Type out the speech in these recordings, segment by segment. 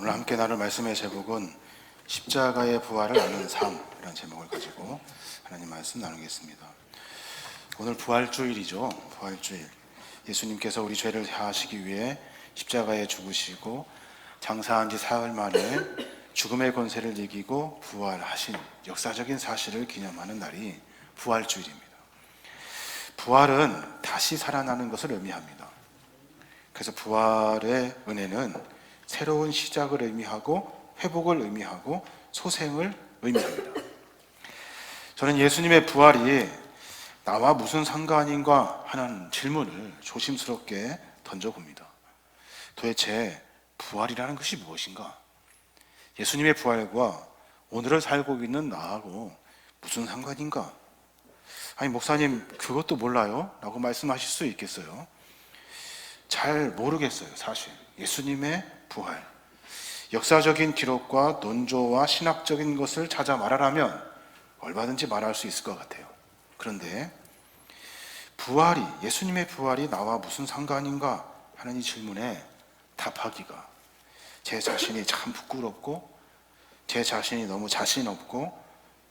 오늘 함께 나눌 말씀의 제목은 십자가의 부활을 아는 삶이라는 제목을 가지고 하나님 말씀 나누겠습니다. 오늘 부활주일이죠. 부활주일. 예수님께서 우리 죄를 사하시기 위해 십자가에 죽으시고 장사한 지 사흘 만에 죽음의 권세를 이기고 부활하신 역사적인 사실을 기념하는 날이 부활주일입니다. 부활은 다시 살아나는 것을 의미합니다. 그래서 부활의 은혜는 새로운 시작을 의미하고 회복을 의미하고 소생을 의미합니다. 저는 예수님의 부활이 나와 무슨 상관인가 하는 질문을 조심스럽게 던져봅니다. 도대체 부활이라는 것이 무엇인가? 예수님의 부활과 오늘을 살고 있는 나하고 무슨 상관인가? 아니 목사님 그것도 몰라요? 라고 말씀하실 수 있겠어요? 잘 모르겠어요. 사실 예수님의 부활, 역사적인 기록과 논조와 신학적인 것을 찾아 말하라면 얼마든지 말할 수 있을 것 같아요. 그런데 예수님의 부활이 나와 무슨 상관인가 하는 이 질문에 답하기가 제 자신이 참 부끄럽고 제 자신이 너무 자신 없고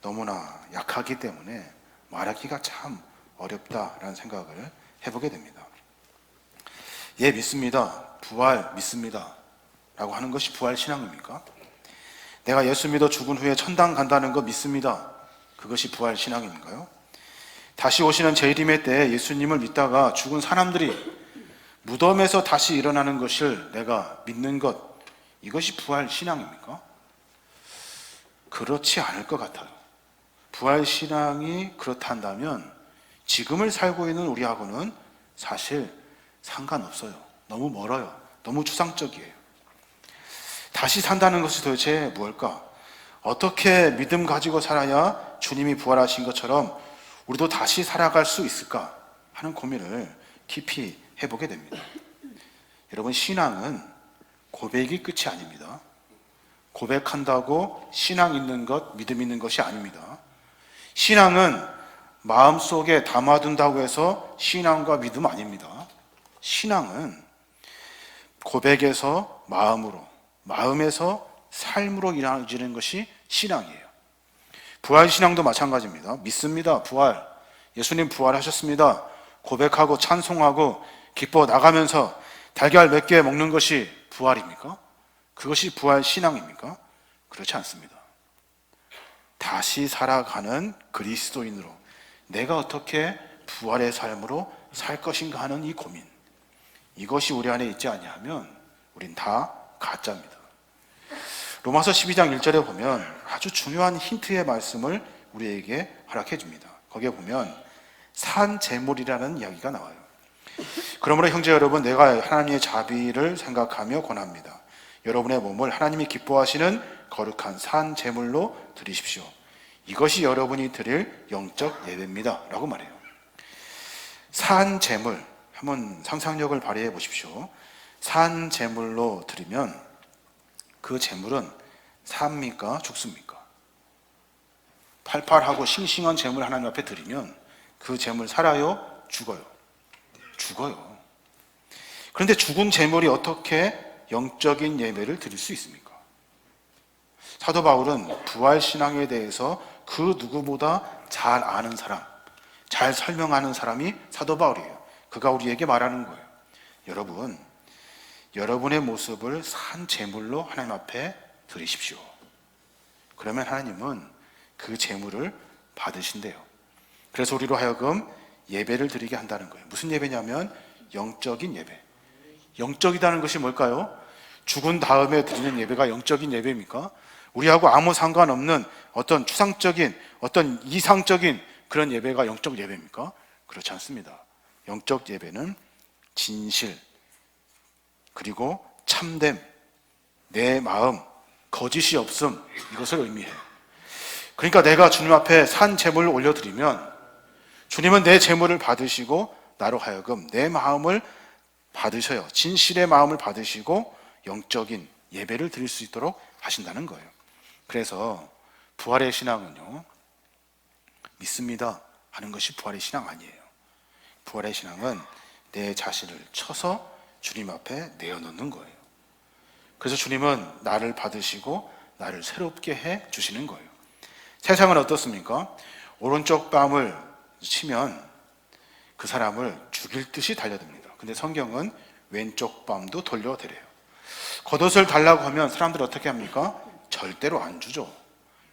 너무나 약하기 때문에 말하기가 참 어렵다라는 생각을 해보게 됩니다. 예, 믿습니다. 부활 믿습니다. 라고 하는 것이 부활 신앙입니까? 내가 예수 믿어 죽은 후에 천당 간다는 거 믿습니다. 그것이 부활 신앙인가요? 다시 오시는 재림의 때에 예수님을 믿다가 죽은 사람들이 무덤에서 다시 일어나는 것을 내가 믿는 것, 이것이 부활 신앙입니까? 그렇지 않을 것 같아요. 부활 신앙이 그렇다면 지금을 살고 있는 우리하고는 사실 상관없어요. 너무 멀어요. 너무 추상적이에요. 다시 산다는 것이 도대체 무엇일까? 어떻게 믿음 가지고 살아야 주님이 부활하신 것처럼 우리도 다시 살아갈 수 있을까 하는 고민을 깊이 해보게 됩니다. 여러분, 신앙은 고백이 끝이 아닙니다. 고백한다고 신앙 있는 것, 믿음 있는 것이 아닙니다. 신앙은 마음속에 담아둔다고 해서 신앙과 믿음 아닙니다. 신앙은 고백에서 마음으로, 마음에서 삶으로 이루어지는 것이 신앙이에요. 부활 신앙도 마찬가지입니다. 믿습니다. 부활. 예수님 부활하셨습니다. 고백하고 찬송하고 기뻐 나가면서 달걀 몇 개 먹는 것이 부활입니까? 그것이 부활 신앙입니까? 그렇지 않습니다. 다시 살아가는 그리스도인으로 내가 어떻게 부활의 삶으로 살 것인가 하는 이 고민, 이것이 우리 안에 있지 아니하면 우린 다 가짜입니다. 로마서 12장 1절에 보면 아주 중요한 힌트의 말씀을 우리에게 허락해 줍니다. 거기에 보면 산 제물이라는 이야기가 나와요. 그러므로 형제 여러분, 내가 하나님의 자비를 생각하며 권합니다. 여러분의 몸을 하나님이 기뻐하시는 거룩한 산 제물로 드리십시오. 이것이 여러분이 드릴 영적 예배입니다. 라고 말해요. 산 제물, 한번 상상력을 발휘해 보십시오. 산 제물로 드리면 그 제물은 삽니까? 죽습니까? 팔팔하고 싱싱한 제물 하나님 앞에 드리면 그 제물 살아요? 죽어요? 죽어요. 그런데 죽은 제물이 어떻게 영적인 예배를 드릴 수 있습니까? 사도 바울은 부활신앙에 대해서 그 누구보다 잘 아는 사람, 잘 설명하는 사람이 사도 바울이에요. 그가 우리에게 말하는 거예요. 여러분, 여러분의 모습을 산 제물로 하나님 앞에 드리십시오. 그러면 하나님은 그 제물을 받으신대요. 그래서 우리로 하여금 예배를 드리게 한다는 거예요. 무슨 예배냐면 영적인 예배. 영적이라는 것이 뭘까요? 죽은 다음에 드리는 예배가 영적인 예배입니까? 우리하고 아무 상관없는 어떤 추상적인, 어떤 이상적인 그런 예배가 영적 예배입니까? 그렇지 않습니다. 영적 예배는 진실, 그리고 참됨, 내 마음, 거짓이 없음, 이것을 의미해요. 그러니까 내가 주님 앞에 산 제물을 올려드리면 주님은 내 제물을 받으시고 나로 하여금 내 마음을 받으셔요. 진실의 마음을 받으시고 영적인 예배를 드릴 수 있도록 하신다는 거예요. 그래서 부활의 신앙은요, 믿습니다 하는 것이 부활의 신앙 아니에요. 부활의 신앙은 내 자신을 쳐서 주님 앞에 내어놓는 거예요. 그래서 주님은 나를 받으시고 나를 새롭게 해 주시는 거예요. 세상은 어떻습니까? 오른쪽 뺨을 치면 그 사람을 죽일 듯이 달려듭니다. 근데 성경은 왼쪽 뺨도 돌려드려요. 겉옷을 달라고 하면 사람들 어떻게 합니까? 절대로 안 주죠.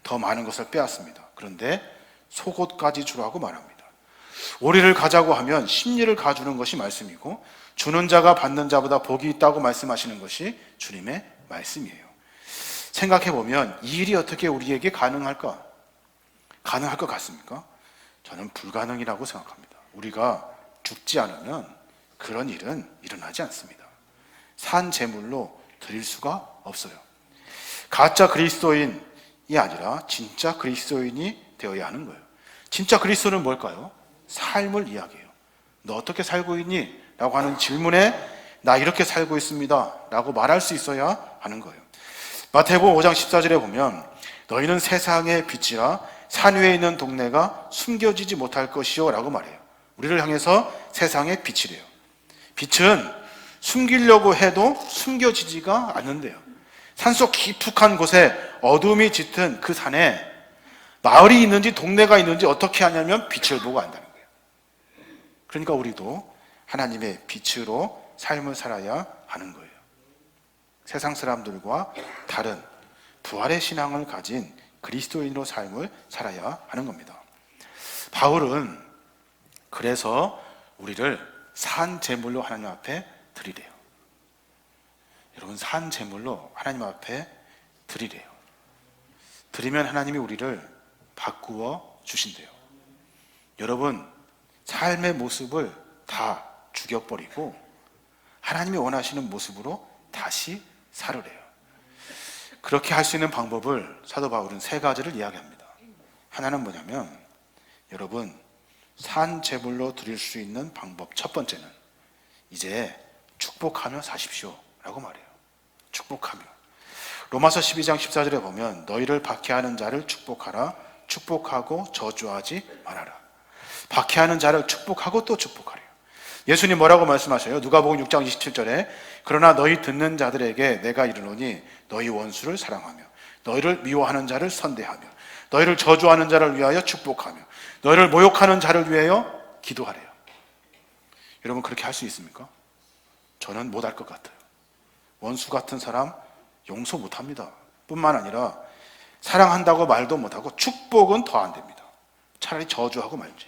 더 많은 것을 빼앗습니다. 그런데 속옷까지 주라고 말합니다. 오리를 가자고 하면 십리를 가주는 것이 말씀이고, 주는 자가 받는 자보다 복이 있다고 말씀하시는 것이 주님의 말씀이에요. 생각해보면 이 일이 어떻게 우리에게 가능할까? 가능할 것 같습니까? 저는 불가능이라고 생각합니다. 우리가 죽지 않으면 그런 일은 일어나지 않습니다. 산 제물로 드릴 수가 없어요. 가짜 그리스도인이 아니라 진짜 그리스도인이 되어야 하는 거예요. 진짜 그리스도는 뭘까요? 삶을 이야기해요. 너 어떻게 살고 있니? 라고 하는 질문에 나 이렇게 살고 있습니다 라고 말할 수 있어야 하는 거예요. 마태복음 5장 14절에 보면 너희는 세상의 빛이라 산 위에 있는 동네가 숨겨지지 못할 것이요 라고 말해요. 우리를 향해서 세상의 빛이래요. 빛은 숨기려고 해도 숨겨지지가 않는데요. 산속 깊숙한 곳에 어둠이 짙은 그 산에 마을이 있는지 동네가 있는지 어떻게 하냐면 빛을 보고 안다는 거예요. 그러니까 우리도 하나님의 빛으로 삶을 살아야 하는 거예요. 세상 사람들과 다른 부활의 신앙을 가진 그리스도인으로 삶을 살아야 하는 겁니다. 바울은 그래서 우리를 산 제물로 하나님 앞에 드리래요. 여러분, 산 제물로 하나님 앞에 드리래요. 드리면 하나님이 우리를 바꾸어 주신대요. 여러분, 삶의 모습을 다 죽여버리고 하나님이 원하시는 모습으로 다시 살으래요. 그렇게 할 수 있는 방법을 사도 바울은 세 가지를 이야기합니다. 하나는 뭐냐면, 여러분, 산 제물로 드릴 수 있는 방법 첫 번째는 이제 축복하며 사십시오 라고 말해요. 축복하며. 로마서 12장 14절에 보면 너희를 박해하는 자를 축복하라. 축복하고 저주하지 말아라. 박해하는 자를 축복하고 또 축복하래요. 예수님 뭐라고 말씀하셔요? 누가복음 6장 27절에 그러나 너희 듣는 자들에게 내가 이르노니 너희 원수를 사랑하며 너희를 미워하는 자를 선대하며 너희를 저주하는 자를 위하여 축복하며 너희를 모욕하는 자를 위하여 기도하래요. 여러분, 그렇게 할 수 있습니까? 저는 못할 것 같아요. 원수 같은 사람 용서 못합니다. 뿐만 아니라 사랑한다고 말도 못하고 축복은 더 안 됩니다. 차라리 저주하고 말지.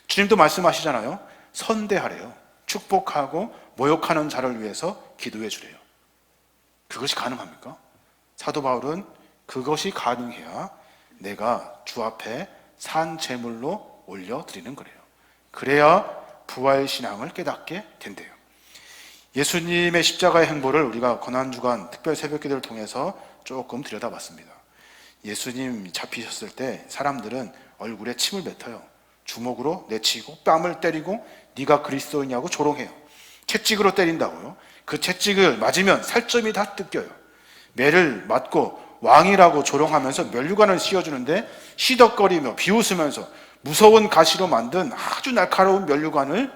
주님도 말씀하시잖아요. 선대하래요. 축복하고 모욕하는 자를 위해서 기도해 주래요. 그것이 가능합니까? 사도 바울은 그것이 가능해야 내가 주 앞에 산 제물로 올려드리는 거래요. 그래야 부활신앙을 깨닫게 된대요. 예수님의 십자가의 행보를 우리가 고난주간 특별 새벽기도를 통해서 조금 들여다봤습니다. 예수님 잡히셨을 때 사람들은 얼굴에 침을 뱉어요. 주먹으로 내치고 뺨을 때리고 네가 그리스도이냐고 조롱해요. 채찍으로 때린다고요. 그 채찍을 맞으면 살점이 다 뜯겨요. 매를 맞고 왕이라고 조롱하면서 면류관을 씌워주는데 시덕거리며 비웃으면서 무서운 가시로 만든 아주 날카로운 면류관을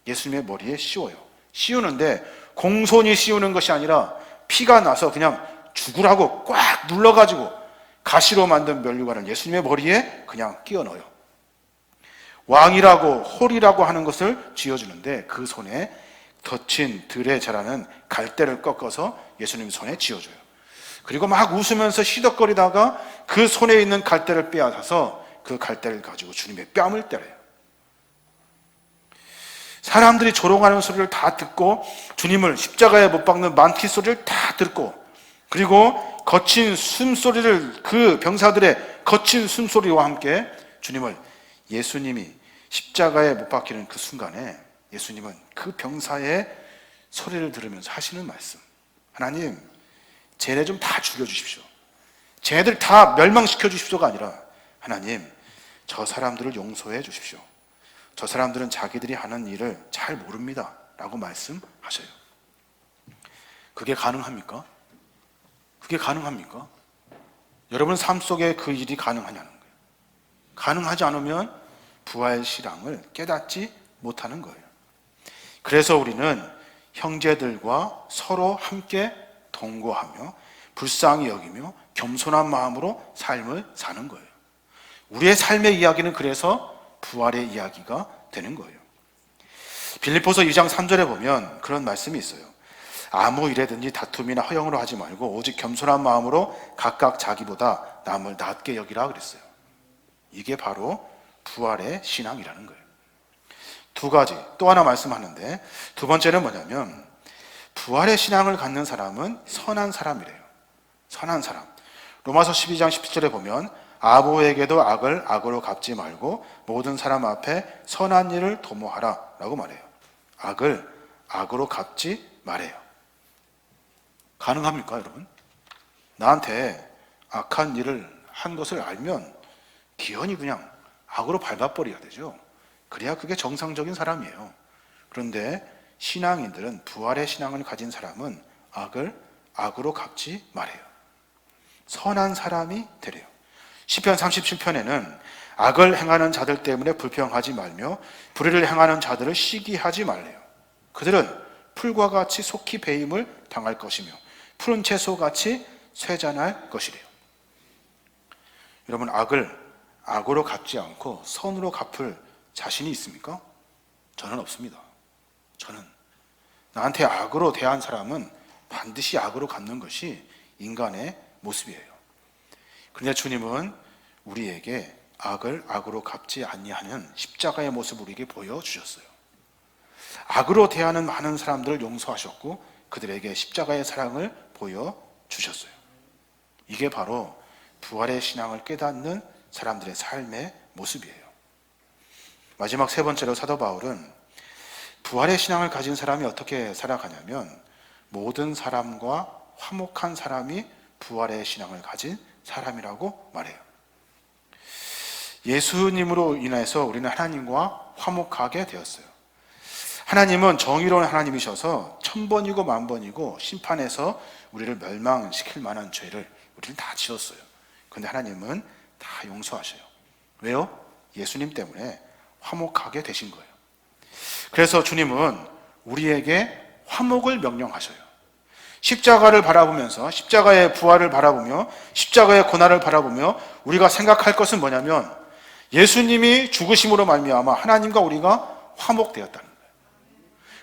예수님의 머리에 씌워요. 씌우는데 공손히 씌우는 것이 아니라 피가 나서 그냥 죽으라고 꽉 눌러가지고 가시로 만든 면류관을 예수님의 머리에 그냥 끼워 넣어요. 왕이라고 홀이라고 하는 것을 쥐어주는데 그 손에 덧친 들에 자라는 갈대를 꺾어서 예수님 손에 쥐어줘요. 그리고 막 웃으면서 시덕거리다가 그 손에 있는 갈대를 빼앗아서 그 갈대를 가지고 주님의 뺨을 때려요. 사람들이 조롱하는 소리를 다 듣고 주님을 십자가에 못 박는 만티 소리를 다 듣고 그리고 거친 숨소리를 그 병사들의 거친 숨소리와 함께 주님을 예수님이 십자가에 못 박히는 그 순간에 예수님은 그 병사의 소리를 들으면서 하시는 말씀, 하나님 쟤네 좀 다 죽여주십시오. 쟤네들 다 멸망시켜 주십시오가 아니라 하나님 저 사람들을 용서해 주십시오. 저 사람들은 자기들이 하는 일을 잘 모릅니다 라고 말씀하셔요. 그게 가능합니까? 그게 가능합니까? 여러분 삶 속에 그 일이 가능하냐는 거예요. 가능하지 않으면 부활신앙을 깨닫지 못하는 거예요. 그래서 우리는 형제들과 서로 함께 동거하며 불쌍히 여기며 겸손한 마음으로 삶을 사는 거예요. 우리의 삶의 이야기는 그래서 부활의 이야기가 되는 거예요. 빌립보서 2장 3절에 보면 그런 말씀이 있어요. 아무 일에든지 다툼이나 허영으로 하지 말고 오직 겸손한 마음으로 각각 자기보다 남을 낮게 여기라 그랬어요. 이게 바로 부활의 신앙이라는 거예요. 두 가지, 또 하나 말씀하는데, 두 번째는 뭐냐면 부활의 신앙을 갖는 사람은 선한 사람이래요. 선한 사람. 로마서 12장 17절에 보면 아보에게도 악을 악으로 갚지 말고 모든 사람 앞에 선한 일을 도모하라 라고 말해요. 악을 악으로 갚지 말아요. 가능합니까, 여러분? 나한테 악한 일을 한 것을 알면 기어이 그냥 악으로 밟아버려야 되죠. 그래야 그게 정상적인 사람이에요. 그런데 신앙인들은, 부활의 신앙을 가진 사람은 악을 악으로 갚지 말아요. 선한 사람이 되래요. 시편 37편에는 악을 행하는 자들 때문에 불평하지 말며 불의를 행하는 자들을 시기하지 말래요. 그들은 풀과 같이 속히 배임을 당할 것이며 푸른 채소같이 쇠잔할 것이래요. 여러분, 악을 악으로 갚지 않고 선으로 갚을 자신이 있습니까? 저는 없습니다. 저는 나한테 악으로 대한 사람은 반드시 악으로 갚는 것이 인간의 모습이에요. 그런데 주님은 우리에게 악을 악으로 갚지 아니하는 십자가의 모습을 우리에게 보여주셨어요. 악으로 대하는 많은 사람들을 용서하셨고 그들에게 십자가의 사랑을 보여주셨어요. 이게 바로 부활의 신앙을 깨닫는 사람들의 삶의 모습이에요. 마지막 세 번째로 사도 바울은 부활의 신앙을 가진 사람이 어떻게 살아가냐면 모든 사람과 화목한 사람이 부활의 신앙을 가진 사람이라고 말해요. 예수님으로 인해서 우리는 하나님과 화목하게 되었어요. 하나님은 정의로운 하나님이셔서 천번이고 만번이고 심판해서 우리를 멸망시킬 만한 죄를 우리는 다 지었어요. 그런데 하나님은 다 용서하셔요. 왜요? 예수님 때문에 화목하게 되신 거예요. 그래서 주님은 우리에게 화목을 명령하셔요. 십자가를 바라보면서, 십자가의 부활을 바라보며, 십자가의 고난을 바라보며 우리가 생각할 것은 뭐냐면 예수님이 죽으심으로 말미암아 하나님과 우리가 화목되었다는 거예요.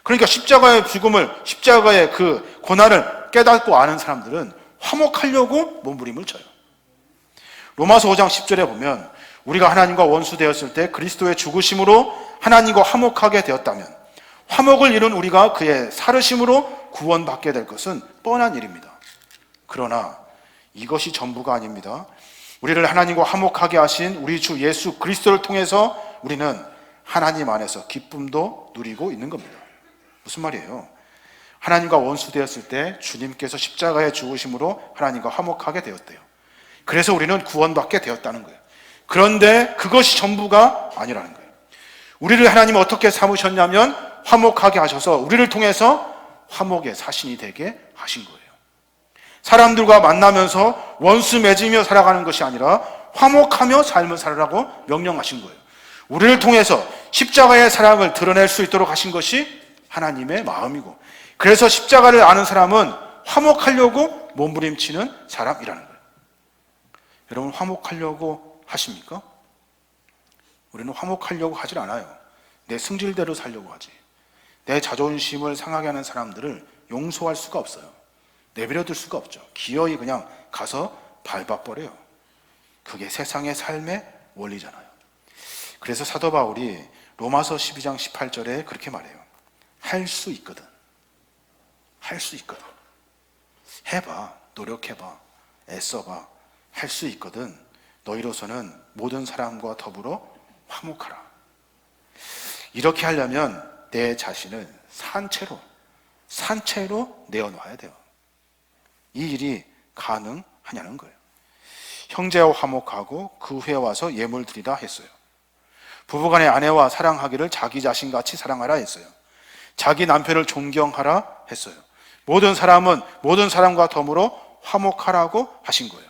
그러니까 십자가의 죽음을, 십자가의 그 고난을 깨닫고 아는 사람들은 화목하려고 몸부림을 쳐요. 로마서 5장 10절에 보면 우리가 하나님과 원수되었을 때 그리스도의 죽으심으로 하나님과 화목하게 되었다면 화목을 이룬 우리가 그의 살으심으로 구원받게 될 것은 뻔한 일입니다. 그러나 이것이 전부가 아닙니다. 우리를 하나님과 화목하게 하신 우리 주 예수 그리스도를 통해서 우리는 하나님 안에서 기쁨도 누리고 있는 겁니다. 무슨 말이에요? 하나님과 원수되었을 때 주님께서 십자가에 죽으심으로 하나님과 화목하게 되었대요. 그래서 우리는 구원받게 되었다는 거예요. 그런데 그것이 전부가 아니라는 거예요. 우리를 하나님은 어떻게 삼으셨냐면 화목하게 하셔서 우리를 통해서 화목의 사신이 되게 하신 거예요. 사람들과 만나면서 원수 맺으며 살아가는 것이 아니라 화목하며 삶을 살으라고 명령하신 거예요. 우리를 통해서 십자가의 사랑을 드러낼 수 있도록 하신 것이 하나님의 마음이고, 그래서 십자가를 아는 사람은 화목하려고 몸부림치는 사람이라는 거예요. 여러분, 화목하려고 하십니까? 우리는 화목하려고 하질 않아요. 내 승질대로 살려고 하지. 내 자존심을 상하게 하는 사람들을 용서할 수가 없어요. 내버려둘 수가 없죠. 기어이 그냥 가서 밟아버려요. 그게 세상의 삶의 원리잖아요. 그래서 사도 바울이 로마서 12장 18절에 그렇게 말해요. 할 수 있거든. 할 수 있거든. 해봐. 노력해봐. 애써봐. 할 수 있거든. 너희로서는 모든 사람과 더불어 화목하라. 이렇게 하려면 내 자신을 산채로 내어놓아야 돼요. 이 일이 가능하냐는 거예요. 형제와 화목하고 그 후에 와서 예물 드리라 했어요. 부부간의 아내와 사랑하기를 자기 자신같이 사랑하라 했어요. 자기 남편을 존경하라 했어요. 모든 사람은 모든 사람과 더불어 화목하라고 하신 거예요.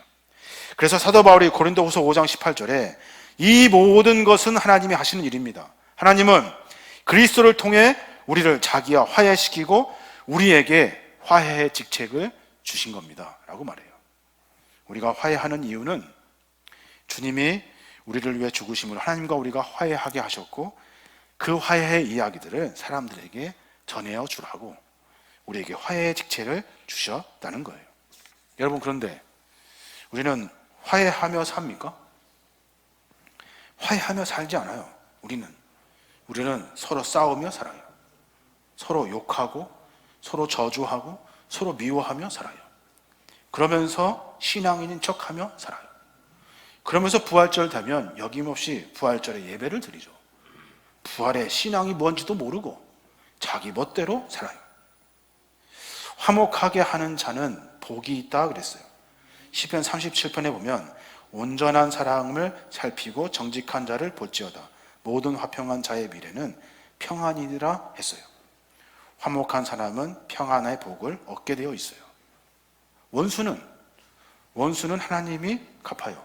그래서 사도 바울이 고린도후서 5장 18절에 이 모든 것은 하나님이 하시는 일입니다. 하나님은 그리스도를 통해 우리를 자기와 화해시키고 우리에게 화해의 직책을 주신 겁니다 라고 말해요. 우리가 화해하는 이유는 주님이 우리를 위해 죽으심으로 하나님과 우리가 화해하게 하셨고, 그 화해의 이야기들을 사람들에게 전해어 주라고 우리에게 화해의 직책을 주셨다는 거예요. 여러분, 그런데 우리는 화해하며 삽니까? 화해하며 살지 않아요. 우리는 서로 싸우며 살아요. 서로 욕하고 서로 저주하고 서로 미워하며 살아요. 그러면서 신앙인인 척하며 살아요. 그러면서 부활절 되면 여김없이 부활절에 예배를 드리죠. 부활의 신앙이 뭔지도 모르고 자기 멋대로 살아요. 화목하게 하는 자는 복이 있다 그랬어요. 시편 37편에 보면 온전한 사랑을 살피고 정직한 자를 볼지어다. 모든 화평한 자의 미래는 평안이니라 했어요. 화목한 사람은 평안의 복을 얻게 되어 있어요. 원수는 하나님이 갚아요.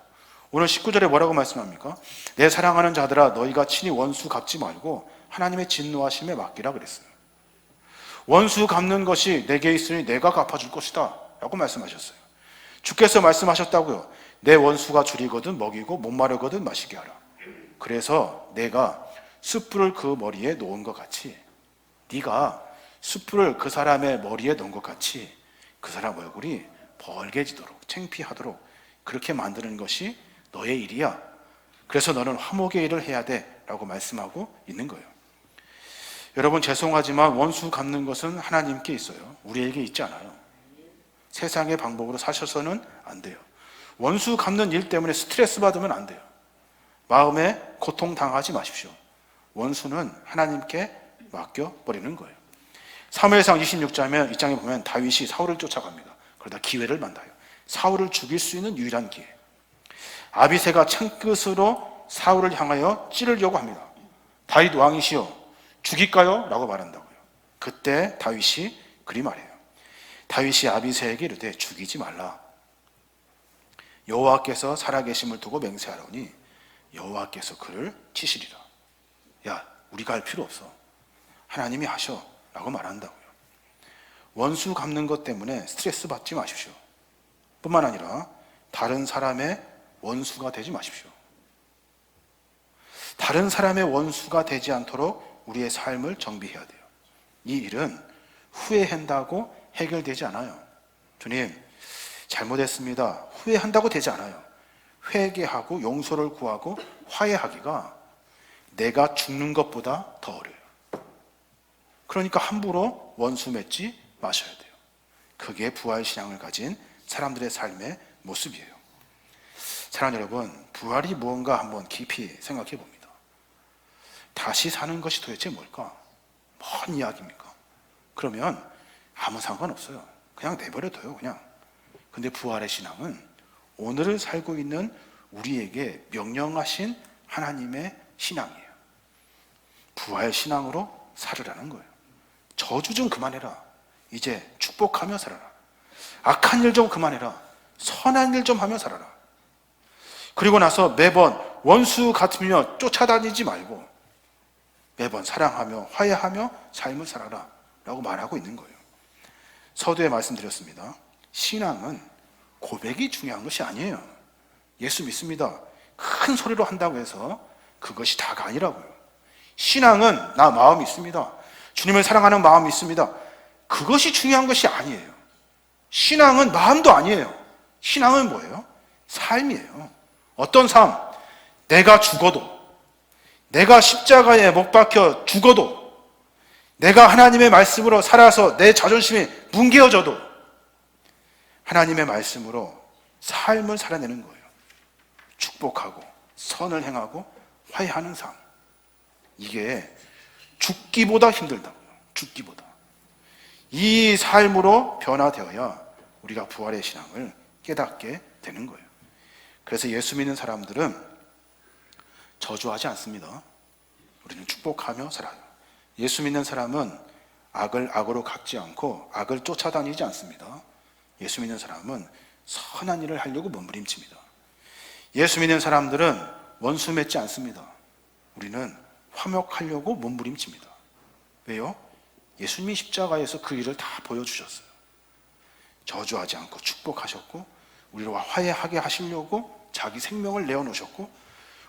오늘 19절에 뭐라고 말씀합니까? 내 사랑하는 자들아, 너희가 친히 원수 갚지 말고 하나님의 진노하심에 맡기라 그랬어요. 원수 갚는 것이 내게 있으니 내가 갚아줄 것이다 라고 말씀하셨어요. 주께서 말씀하셨다고요. 내 원수가 줄이거든 먹이고 목마르거든 마시게 하라. 그래서 내가 숯불을 그 머리에 놓은 것 같이, 네가 숯불을 그 사람의 머리에 놓은 것 같이 그 사람 얼굴이 벌게지도록 창피하도록 그렇게 만드는 것이 너의 일이야. 그래서 너는 화목의 일을 해야 돼 라고 말씀하고 있는 거예요. 여러분, 죄송하지만 원수 갚는 것은 하나님께 있어요. 우리에게 있지 않아요. 세상의 방법으로 사셔서는 안 돼요. 원수 갚는 일 때문에 스트레스 받으면 안 돼요. 마음에 고통 당하지 마십시오. 원수는 하나님께 맡겨버리는 거예요. 사무엘상 26장에 보면 다윗이 사울을 쫓아갑니다. 그러다 기회를 만나요. 사울을 죽일 수 있는 유일한 기회. 아비새가 창끝으로 사울을 향하여 찌르려고 합니다. 다윗 왕이시여 죽일까요? 라고 말한다고요. 그때 다윗이 그리 말해요. 다윗이 아비새에게 이르되 죽이지 말라. 여호와께서 살아계심을 두고 맹세하노니 여호와께서 그를 치시리라. 야, 우리가 할 필요 없어. 하나님이 하셔 라고 말한다고요. 원수 갚는 것 때문에 스트레스 받지 마십시오. 뿐만 아니라 다른 사람의 원수가 되지 마십시오. 다른 사람의 원수가 되지 않도록 우리의 삶을 정비해야 돼요. 이 일은 후회한다고 해결되지 않아요. 주님, 잘못했습니다. 후회한다고 되지 않아요. 회개하고 용서를 구하고 화해하기가 내가 죽는 것보다 더 어려워요. 그러니까 함부로 원수 맺지 마셔야 돼요. 그게 부활신앙을 가진 사람들의 삶의 모습이에요. 사랑하는 여러분, 부활이 무언가 한번 깊이 생각해 봅니다. 다시 사는 것이 도대체 뭘까? 뭔 이야기입니까? 그러면 아무 상관없어요. 그냥 내버려둬요, 그냥. 근데 부활의 신앙은 오늘을 살고 있는 우리에게 명령하신 하나님의 신앙이에요. 부활 신앙으로 살으라는 거예요. 저주 좀 그만해라. 이제 축복하며 살아라. 악한 일 좀 그만해라. 선한 일 좀 하며 살아라. 그리고 나서 매번 원수 같으며 쫓아다니지 말고 매번 사랑하며 화해하며 삶을 살아라 라고 말하고 있는 거예요. 서두에 말씀드렸습니다. 신앙은 고백이 중요한 것이 아니에요. 예수 믿습니다. 큰 소리로 한다고 해서 그것이 다가 아니라고요. 신앙은 나 마음이 있습니다. 주님을 사랑하는 마음이 있습니다. 그것이 중요한 것이 아니에요. 신앙은 마음도 아니에요. 신앙은 뭐예요? 삶이에요. 어떤 삶? 내가 죽어도, 내가 십자가에 못 박혀 죽어도, 내가 하나님의 말씀으로 살아서 내 자존심이 뭉개어져도 하나님의 말씀으로 삶을 살아내는 거예요. 축복하고 선을 행하고 화해하는 삶. 이게 죽기보다 힘들다고요. 죽기보다. 이 삶으로 변화되어야 우리가 부활의 신앙을 깨닫게 되는 거예요. 그래서 예수 믿는 사람들은 저주하지 않습니다. 우리는 축복하며 살아요. 예수 믿는 사람은 악을 악으로 갚지 않고 악을 쫓아다니지 않습니다. 예수 믿는 사람은 선한 일을 하려고 몸부림칩니다. 예수 믿는 사람들은 원수 맺지 않습니다. 우리는 화목하려고 몸부림칩니다. 왜요? 예수님이 십자가에서 그 일을 다 보여주셨어요. 저주하지 않고 축복하셨고, 우리로 화해하게 하시려고 자기 생명을 내어놓으셨고,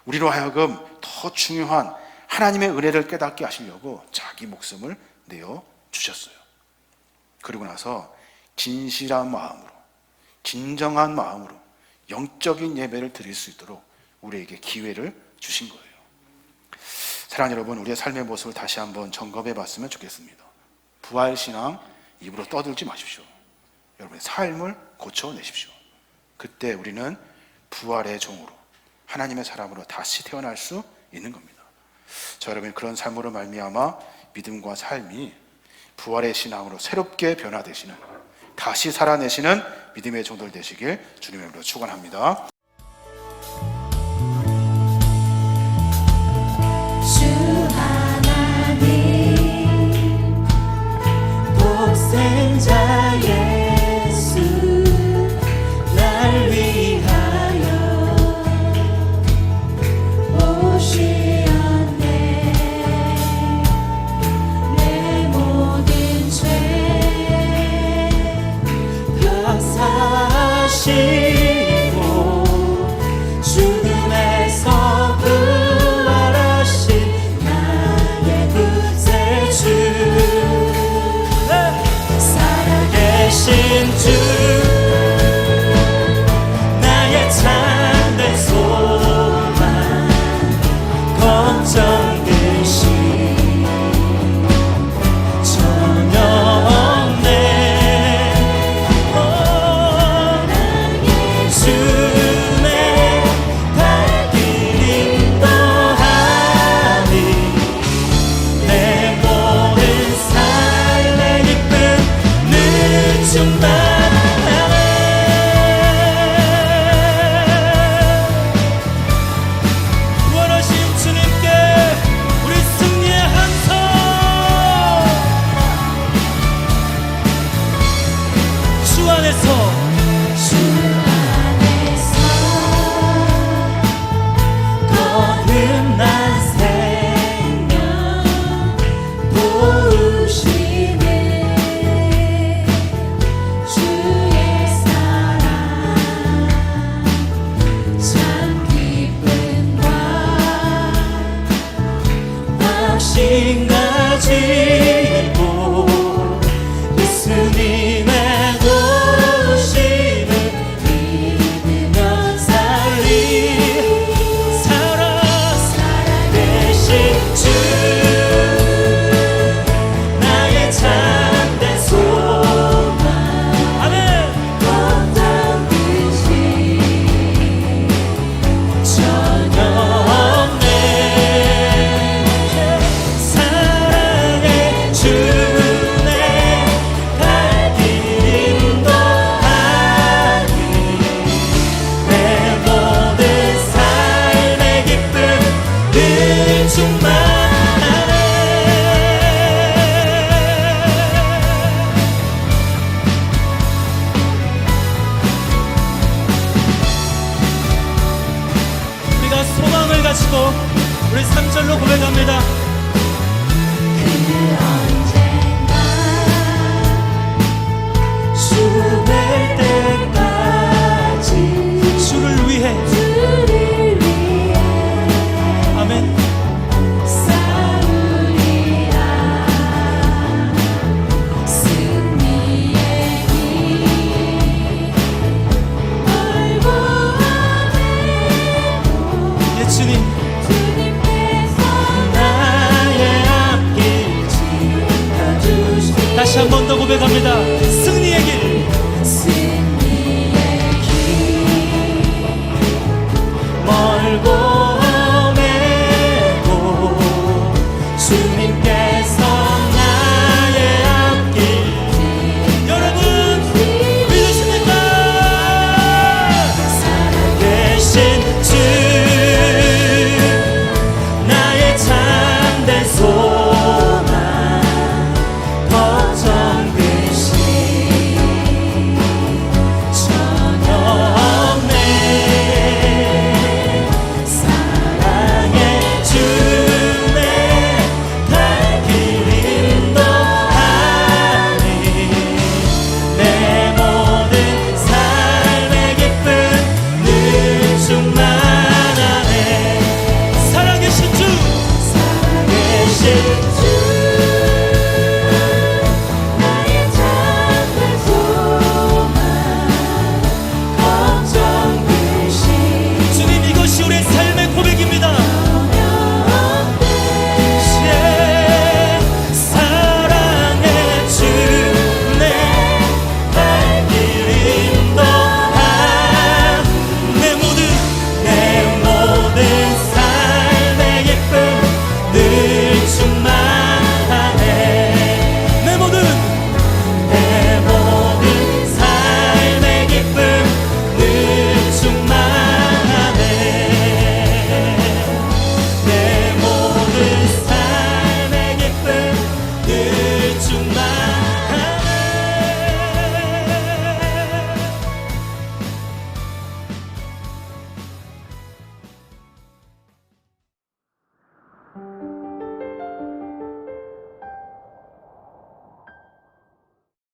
우리로 하여금 더 중요한 하나님의 은혜를 깨닫게 하시려고 자기 목숨을 내어주셨어요. 그리고 나서 진실한 마음으로, 진정한 마음으로 영적인 예배를 드릴 수 있도록 우리에게 기회를 주신 거예요. 사랑하는 여러분, 우리의 삶의 모습을 다시 한번 점검해 봤으면 좋겠습니다. 부활신앙 입으로 떠들지 마십시오. 여러분의 삶을 고쳐내십시오. 그때 우리는 부활의 종으로, 하나님의 사람으로 다시 태어날 수 있는 겁니다. 저 여러분, 그런 삶으로 말미암아 믿음과 삶이 부활의 신앙으로 새롭게 변화되시는, 다시 살아내시는 믿음의 종들 되시길 주님의 이름으로 축원합니다. 주 하나님 독생자 예수 날 위하여 오시었네. 내 모든 죄 사시고 죽음에서 부활하신 나의 구세주, 살아계신 주, 나의 참된 소망, 걱정 되시 전혀 없네. 가지고 예수님의 도심을 믿으며 살리 살아계신 주, 나의 참된 소망, 아멘. 어떤 뜻이 전혀 없네. 소망을 가지고 우리 3절로 고백합니다. 그 언젠가 죽을 때까지 주를 위해 아멘 싸우리라. 승리의 길 알고 주님, 주님께서 나의 앞길 지켜주시니 다시 한 번 더 고백합니다.